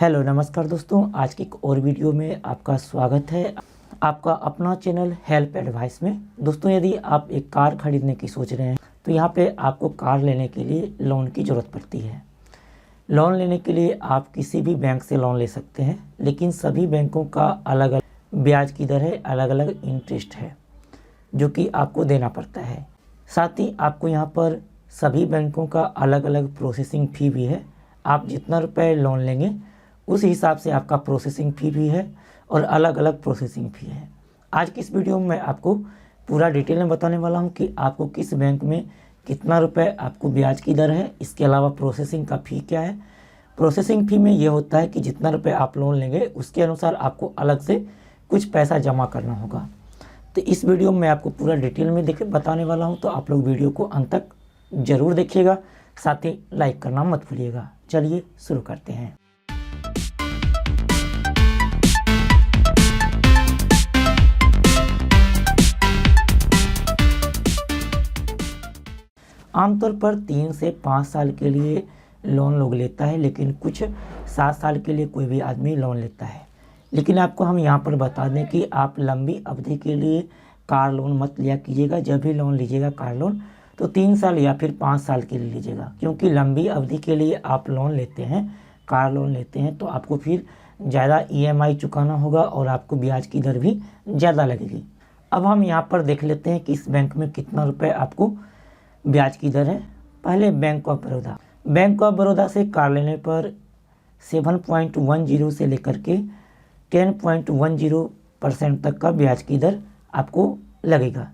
Hello नमस्कार दोस्तों, आज की एक और वीडियो में आपका स्वागत है। आपका अपना चैनल हेल्प एडवाइस में। दोस्तों, यदि आप एक कार खरीदने की सोच रहे हैं तो यहाँ पे आपको कार लेने के लिए लोन की ज़रूरत पड़ती है। लोन लेने के लिए आप किसी भी बैंक से लोन ले सकते हैं, लेकिन सभी बैंकों का अलग अलग ब्याज की दर है, अलग अलग इंटरेस्ट है जो कि आपको देना पड़ता है। साथ ही आपको यहाँ पर सभी बैंकों का अलग अलग प्रोसेसिंग फ़ी भी है। आप जितना रुपए लोन लेंगे उस हिसाब से आपका प्रोसेसिंग फ़ी भी है और अलग अलग प्रोसेसिंग फ़ी है। आज की इस वीडियो में मैं आपको पूरा डिटेल में बताने वाला हूं कि आपको किस बैंक में कितना रुपए आपको ब्याज की दर है, इसके अलावा प्रोसेसिंग का फ़ी क्या है। प्रोसेसिंग फ़ी में ये होता है कि जितना रुपए आप लोन लेंगे उसके अनुसार आपको अलग से कुछ पैसा जमा करना होगा। तो इस वीडियो में मैं आपको पूरा डिटेल में बताने वाला हूँ, तो आप लोग वीडियो को अंत तक ज़रूर देखिएगा, साथ ही लाइक करना मत भूलिएगा। चलिए शुरू करते हैं। आमतौर पर 3 से 5 साल के लिए लोन लोग लेता है, लेकिन कुछ 7 साल के लिए कोई भी आदमी लोन लेता है। लेकिन आपको हम यहाँ पर बता दें कि आप लंबी अवधि के लिए कार लोन मत लिया कीजिएगा। जब भी लोन लीजिएगा कार लोन तो 3 साल या फिर 5 साल के लिए लीजिएगा, क्योंकि लंबी अवधि के लिए आप लोन लेते हैं, कार लोन लेते हैं, तो आपको फिर ज़्यादा EMI चुकाना होगा और आपको ब्याज की दर भी ज़्यादा लगेगी। अब हम यहाँ पर देख लेते हैं कि इस बैंक में कितना रुपये आपको ब्याज की दर है। पहले bank of Baroda. Bank of Baroda से कार लेने पर 7.10 से लेकर के 10.10% तक का ब्याज की दर आपको लगेगा।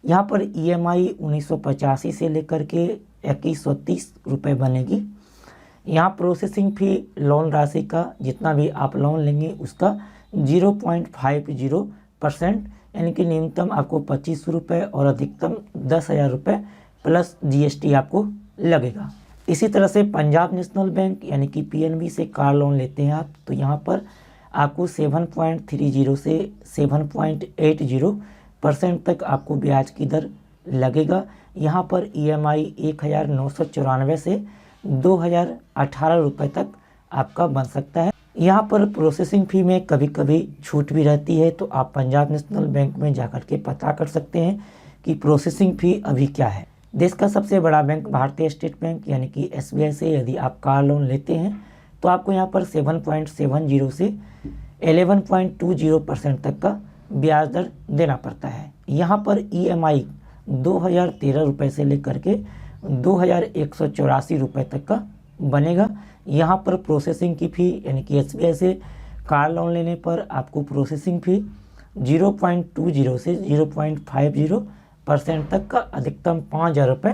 यहाँ पर EMI 1985 से लेकर के 2130 रुपये बनेगी। यहाँ प्रोसेसिंग फ़ी लोन राशि का जितना भी आप लोन लेंगे उसका 0.50% यानी कि न्यूनतम आपको 25 रुपये और अधिकतम 10,000 रुपये प्लस GST आपको लगेगा। इसी तरह से पंजाब नेशनल बैंक यानी कि PNB से कार लोन लेते हैं आप, तो यहाँ पर आपको 7.30 से 7.80% तक आपको ब्याज की दर लगेगा। यहाँ पर EMI 1994 से 2018 रुपये तक आपका बन सकता है। यहाँ पर प्रोसेसिंग फ़ी में कभी कभी छूट भी रहती है, तो आप पंजाब नेशनल बैंक में जाकर के पता कर सकते हैं कि प्रोसेसिंग फ़ी अभी क्या है। देश का सबसे बड़ा बैंक भारतीय स्टेट बैंक यानी कि SBI से यदि आप कार लोन लेते हैं तो आपको यहाँ पर 7.70 से 11.20% तक का ब्याज दर देना पड़ता है। यहाँ पर EMI 2013 रुपये से लेकर के 2184 रुपये तक का बनेगा। यहाँ पर प्रोसेसिंग की फ़ी यानी कि SBI से कार लोन लेने पर आपको प्रोसेसिंग फ़ी 0.20 से 0.50% तक का अधिकतम 5,000 रुपये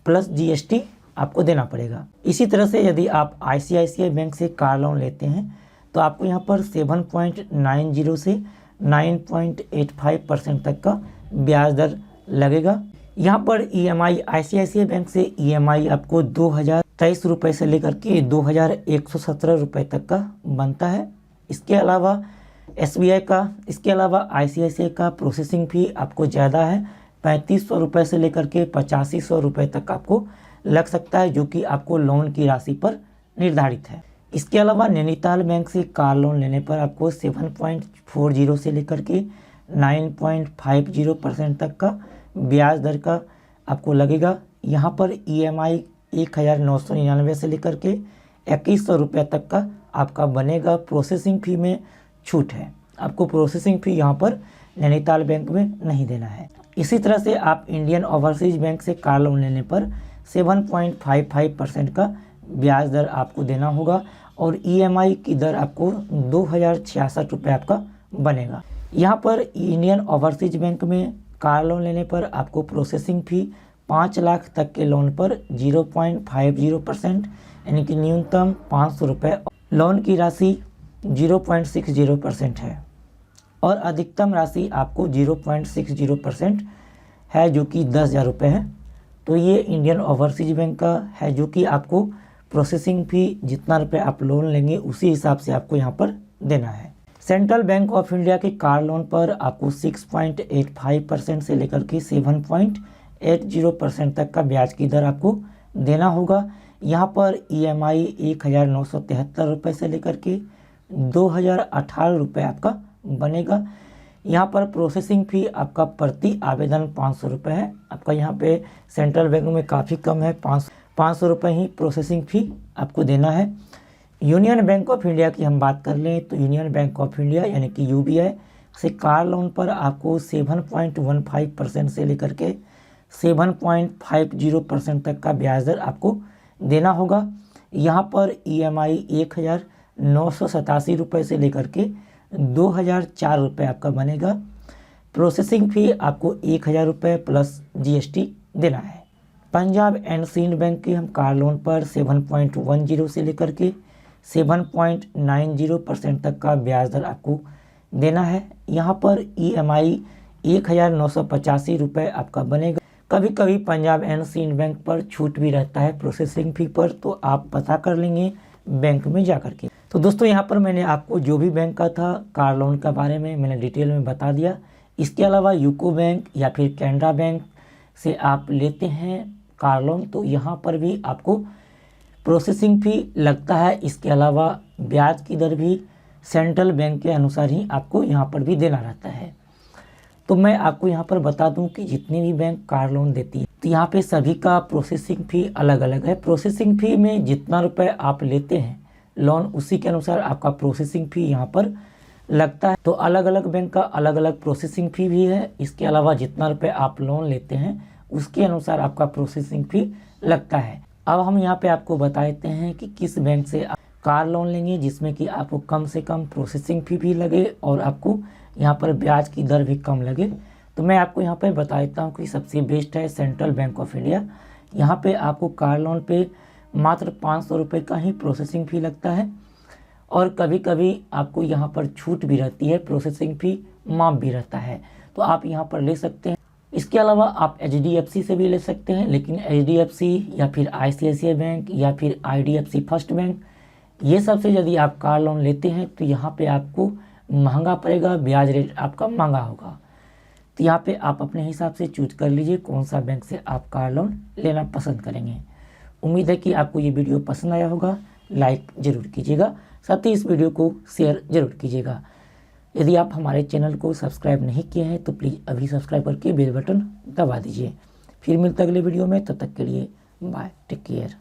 प्लस GST आपको देना पड़ेगा। इसी तरह से यदि आप ICICI बैंक से कार लोन लेते हैं तो आपको यहाँ पर 7.90 से 9.85% तक का ब्याज दर लगेगा। यहाँ पर EMI ICICI बैंक से EMI आपको 2023 रुपये से लेकर के 2117 रुपये तक का बनता है। इसके अलावा ICICI का प्रोसेसिंग फ़ी आपको ज़्यादा है, 3500 रुपये से लेकर के 8500 रुपये तक आपको लग सकता है, जो कि आपको लोन की राशि पर निर्धारित है। इसके अलावा नैनीताल बैंक से कार लोन लेने पर आपको 7.40 से लेकर के 9.50% तक का ब्याज दर का आपको लगेगा। यहाँ पर EMI 1999 से लेकर के 2100 रुपये तक का आपका बनेगा। प्रोसेसिंग फ़ी में छूट है, आपको प्रोसेसिंग फ़ी यहाँ पर नैनीताल बैंक में नहीं देना है। इसी तरह से आप इंडियन ओवरसीज बैंक से कार लोन लेने पर 7.55% का ब्याज दर आपको देना होगा और EMI की दर आपको 2066 रुपये आपका बनेगा। यहाँ पर इंडियन ओवरसीज बैंक में कार लोन लेने पर आपको प्रोसेसिंग फ़ी 5 लाख तक के लोन पर 0.50% यानी कि न्यूनतम 500 रुपये, लोन की राशि 0.60% है और अधिकतम राशि आपको 0.60% है, जो कि 10,000 रुपये है। तो ये इंडियन ओवरसीज बैंक का है, जो कि आपको प्रोसेसिंग फ़ी जितना रुपये आप लोन लेंगे उसी हिसाब से आपको यहाँ पर देना है। सेंट्रल बैंक ऑफ इंडिया के कार लोन पर आपको 6.85% से लेकर के 7.80% तक का ब्याज की दर आपको देना होगा। यहाँ पर EMI 1973 रुपये से लेकर के 2018 रुपये आपका बनेगा। यहाँ पर प्रोसेसिंग फ़ी आपका प्रति आवेदन 500 रुपये है। आपका यहाँ पे सेंट्रल बैंक में काफ़ी कम है, 500 रुपये ही प्रोसेसिंग फ़ी आपको देना है। यूनियन बैंक ऑफ इंडिया की हम बात कर लें तो यूनियन बैंक ऑफ इंडिया यानी कि UBI से कार लोन पर आपको 7.15% से लेकर के 7.50% तक का ब्याज दर आपको देना होगा। यहाँ पर EMI 1987 रुपये से लेकर के 2004 रुपये आपका बनेगा। प्रोसेसिंग फ़ी आपको 1000 रुपये प्लस GST देना है। पंजाब एंड सिंध बैंक की हम कार लोन पर 7.10 से लेकर के 7.90% तक का ब्याज दर आपको देना है। यहाँ पर EMI 1985 रुपये आपका बनेगा। कभी कभी पंजाब एंड सिंध बैंक पर छूट भी रहता है प्रोसेसिंग फ़ी पर, तो आप पता कर लेंगे बैंक में जा कर के। तो दोस्तों यहाँ पर मैंने आपको जो भी बैंक का था कार लोन के बारे में मैंने डिटेल में बता दिया। इसके अलावा यूको बैंक या फिर कैनरा बैंक से आप लेते हैं कार लोन तो यहाँ पर भी आपको प्रोसेसिंग फ़ी लगता है। इसके अलावा ब्याज की दर भी सेंट्रल बैंक के अनुसार ही आपको यहाँ पर भी देना रहता है। तो मैं आपको यहाँ पर बता दूं कि जितनी भी बैंक कार लोन देती है तो यहाँ पे सभी का प्रोसेसिंग फ़ी अलग अलग है। प्रोसेसिंग फ़ी में जितना रुपए आप लेते हैं लोन उसी के अनुसार आपका प्रोसेसिंग फ़ी यहाँ पर लगता है। तो अलग अलग बैंक का अलग अलग प्रोसेसिंग फ़ी भी है। इसके अलावा जितना रुपये आप लोन लेते हैं उसके अनुसार आपका प्रोसेसिंग फ़ी लगता है। अब हम यहाँ पे आपको बता देते हैं कि किस बैंक से आप कार लोन लेंगे जिसमें कि आपको कम से कम प्रोसेसिंग फ़ी भी लगे और आपको यहाँ पर ब्याज की दर भी कम लगे। तो मैं आपको यहाँ पे बता देता हूँ कि सबसे बेस्ट है सेंट्रल बैंक ऑफ इंडिया। यहाँ पे आपको कार लोन पे मात्र 500 रुपये का ही प्रोसेसिंग फ़ी लगता है और कभी कभी आपको यहाँ पर छूट भी रहती है, प्रोसेसिंग फ़ी माफ़ भी रहता है, तो आप यहाँ पर ले सकते हैं। इसके अलावा आप HDFC से भी ले सकते हैं, लेकिन HDFC या फिर ICICI बैंक या फिर IDFC फर्स्ट बैंक ये सबसे यदि आप कार लोन लेते हैं तो यहाँ पे आपको महंगा पड़ेगा, ब्याज रेट आपका महंगा होगा। तो यहाँ पे आप अपने हिसाब से चूज कर लीजिए कौन सा बैंक से आप कार लोन लेना पसंद करेंगे। उम्मीद है कि आपको ये वीडियो पसंद आया होगा। लाइक ज़रूर कीजिएगा, साथ ही इस वीडियो को शेयर ज़रूर कीजिएगा। यदि आप हमारे चैनल को सब्सक्राइब नहीं किए हैं तो प्लीज़ अभी सब्सक्राइब करके बेल बटन दबा दीजिए। फिर मिलते अगले वीडियो में, तब तक के लिए बाय, टेक केयर।